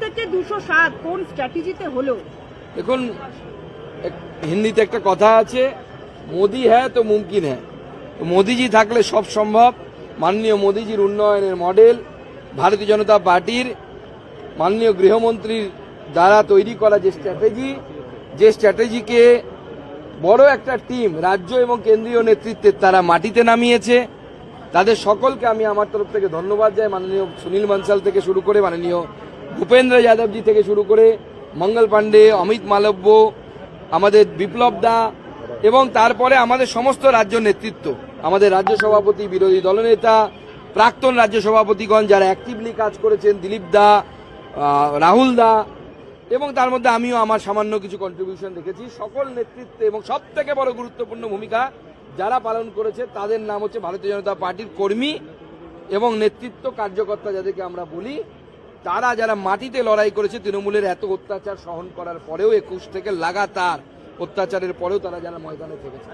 থেকে 207 কোন স্ট্র্যাটেজিতে হলো? দেখুন, হিন্দিতে একটা কথা আছে, মোদি হ্যাঁ তো মুমকিন হ্যাঁ। তো মোদিজি থাকলে সব সম্ভব। মাননীয় মোদিজির উন্নয়নের মডেল, ভারতীয় জনতা পার্টির মাননীয় গৃহমন্ত্রীর দ্বারা তৈরি করা যে স্ট্র্যাটেজিকে বড় একটা টিম রাজ্য এবং কেন্দ্রীয় নেতৃত্বে তারা মাটিতে নামিয়েছে, তাদের সকলকে আমি আমার তরফ থেকে ধন্যবাদ জানাই। মাননীয় সুনীল বনসাল থেকে শুরু করে, মাননীয় ভূপেন্দ্র যাদবজি থেকে শুরু করে, মঙ্গল পাণ্ডে, অমিত মালব্য, আমাদের বিপ্লব দা, এবং তারপরে আমাদের সমস্ত রাজ্য নেতৃত্ব, আমাদের রাজ্য সভাপতি, বিরোধী দলনেতা, প্রাক্তন রাজ্য সভাপতিগণ যারা অ্যাক্টিভলি কাজ করেছেন, দিলীপ দা, রাহুল দা, এবং তার মধ্যে আমিও আমার সামান্য কিছু কন্ট্রিবিউশন রেখেছি। সকল নেতৃত্বে এবং সব থেকে বড় গুরুত্বপূর্ণ ভূমিকা যারা পালন করেছে তাদের নাম হচ্ছে ভারতীয় জনতা পার্টির কর্মী এবং নেতৃত্ব, কার্যকর্তা যাদেরকে আমরা বলি। তারা যারা মাটিতে লড়াই করেছে, তৃণমূলের এত অত্যাচার সহন করার পরেও, 21 থেকে লাগাতার অত্যাচারের পরেও তারা যারা ময়দানে থেকেছে।